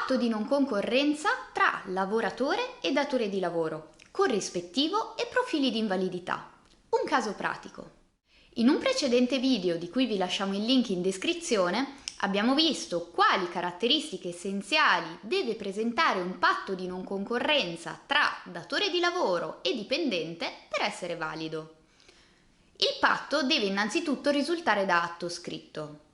Patto di non concorrenza tra lavoratore e datore di lavoro, corrispettivo e profili di invalidità. Un caso pratico. In un precedente video, di cui vi lasciamo il link in descrizione, abbiamo visto quali caratteristiche essenziali deve presentare un patto di non concorrenza tra datore di lavoro e dipendente per essere valido. Il patto deve innanzitutto risultare da atto scritto.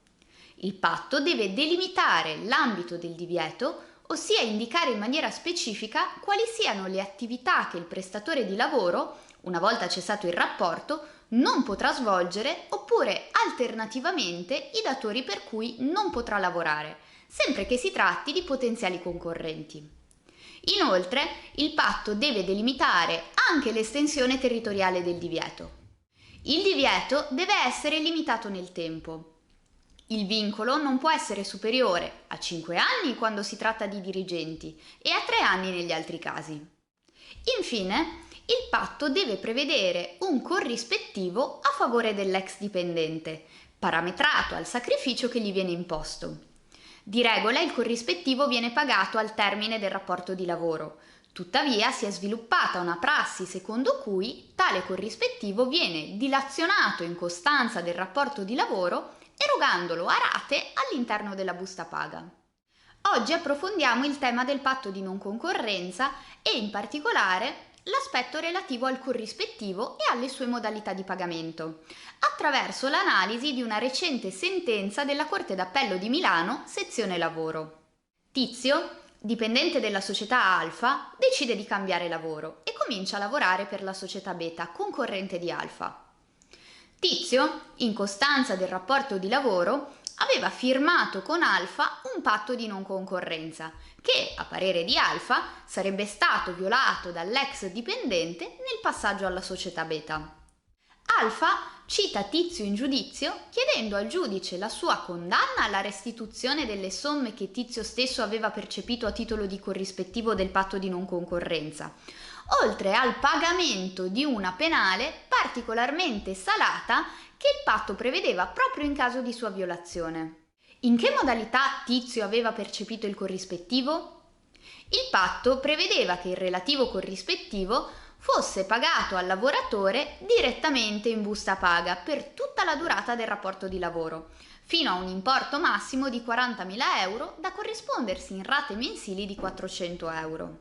Il patto deve delimitare l'ambito del divieto, ossia indicare in maniera specifica quali siano le attività che il prestatore di lavoro, una volta cessato il rapporto, non potrà svolgere, oppure alternativamente i datori per cui non potrà lavorare, sempre che si tratti di potenziali concorrenti. Inoltre, il patto deve delimitare anche l'estensione territoriale del divieto. Il divieto deve essere limitato nel tempo. Il vincolo non può essere superiore a 5 anni quando si tratta di dirigenti e a 3 anni negli altri casi. Infine, il patto deve prevedere un corrispettivo a favore dell'ex dipendente, parametrato al sacrificio che gli viene imposto. Di regola il corrispettivo viene pagato al termine del rapporto di lavoro. Tuttavia si è sviluppata una prassi secondo cui tale corrispettivo viene dilazionato in costanza del rapporto di lavoro, erogandolo a rate all'interno della busta paga. Oggi approfondiamo il tema del patto di non concorrenza e in particolare l'aspetto relativo al corrispettivo e alle sue modalità di pagamento, attraverso l'analisi di una recente sentenza della Corte d'Appello di Milano, sezione lavoro. Tizio, dipendente della società Alfa, decide di cambiare lavoro e comincia a lavorare per la società Beta, concorrente di Alfa. Tizio, in costanza del rapporto di lavoro, aveva firmato con Alfa un patto di non concorrenza che, a parere di Alfa, sarebbe stato violato dall'ex dipendente nel passaggio alla società Beta. Alfa cita Tizio in giudizio chiedendo al giudice la sua condanna alla restituzione delle somme che Tizio stesso aveva percepito a titolo di corrispettivo del patto di non concorrenza, oltre al pagamento di una penale particolarmente salata che il patto prevedeva proprio in caso di sua violazione. In che modalità Tizio aveva percepito il corrispettivo? Il patto prevedeva che il relativo corrispettivo fosse pagato al lavoratore direttamente in busta paga per tutta la durata del rapporto di lavoro, fino a un importo massimo di 40.000 euro da corrispondersi in rate mensili di 400 euro.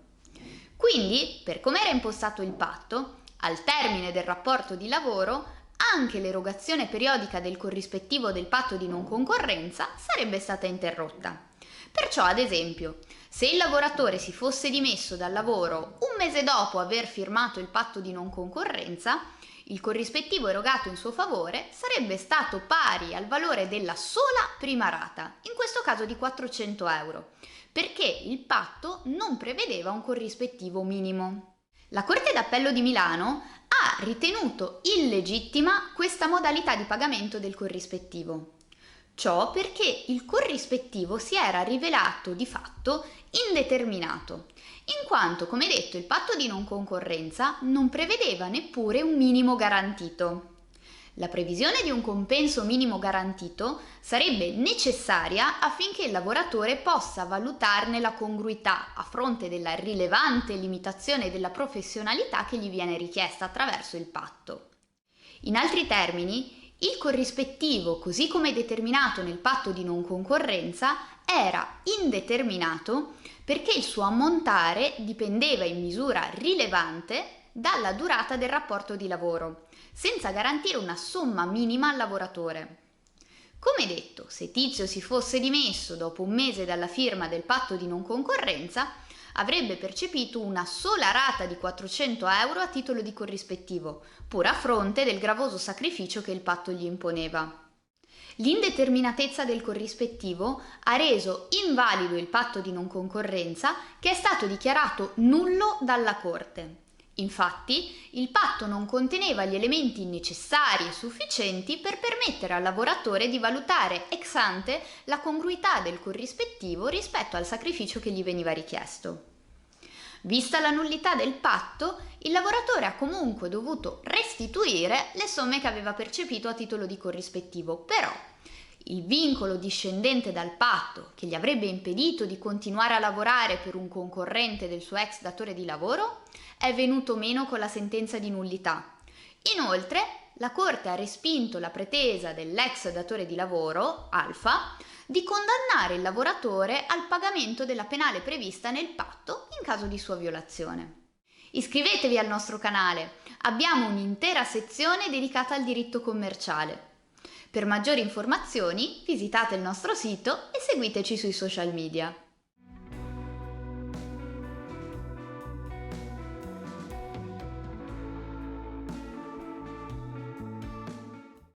Quindi, per come era impostato il patto, al termine del rapporto di lavoro, anche l'erogazione periodica del corrispettivo del patto di non concorrenza sarebbe stata interrotta. Perciò, ad esempio, se il lavoratore si fosse dimesso dal lavoro un mese dopo aver firmato il patto di non concorrenza, il corrispettivo erogato in suo favore sarebbe stato pari al valore della sola prima rata, in questo caso di 400 euro, perché il patto non prevedeva un corrispettivo minimo. La Corte d'Appello di Milano ha ritenuto illegittima questa modalità di pagamento del corrispettivo. Ciò perché il corrispettivo si era rivelato di fatto indeterminato, in quanto, come detto, il patto di non concorrenza non prevedeva neppure un minimo garantito. La previsione di un compenso minimo garantito sarebbe necessaria affinché il lavoratore possa valutarne la congruità a fronte della rilevante limitazione della professionalità che gli viene richiesta attraverso il patto. In altri termini, il corrispettivo, così come determinato nel patto di non concorrenza, era indeterminato perché il suo ammontare dipendeva in misura rilevante dalla durata del rapporto di lavoro, senza garantire una somma minima al lavoratore. Come detto, se Tizio si fosse dimesso dopo un mese dalla firma del patto di non concorrenza, avrebbe percepito una sola rata di 400 euro a titolo di corrispettivo, pur a fronte del gravoso sacrificio che il patto gli imponeva. L'indeterminatezza del corrispettivo ha reso invalido il patto di non concorrenza, che è stato dichiarato nullo dalla Corte. Infatti, il patto non conteneva gli elementi necessari e sufficienti per permettere al lavoratore di valutare ex ante la congruità del corrispettivo rispetto al sacrificio che gli veniva richiesto. Vista la nullità del patto, il lavoratore ha comunque dovuto restituire le somme che aveva percepito a titolo di corrispettivo, però Il vincolo discendente dal patto che gli avrebbe impedito di continuare a lavorare per un concorrente del suo ex datore di lavoro è venuto meno con la sentenza di nullità. Inoltre, la Corte ha respinto la pretesa dell'ex datore di lavoro, Alfa, di condannare il lavoratore al pagamento della penale prevista nel patto in caso di sua violazione. Iscrivetevi al nostro canale, abbiamo un'intera sezione dedicata al diritto commerciale. Per maggiori informazioni visitate il nostro sito e seguiteci sui social media.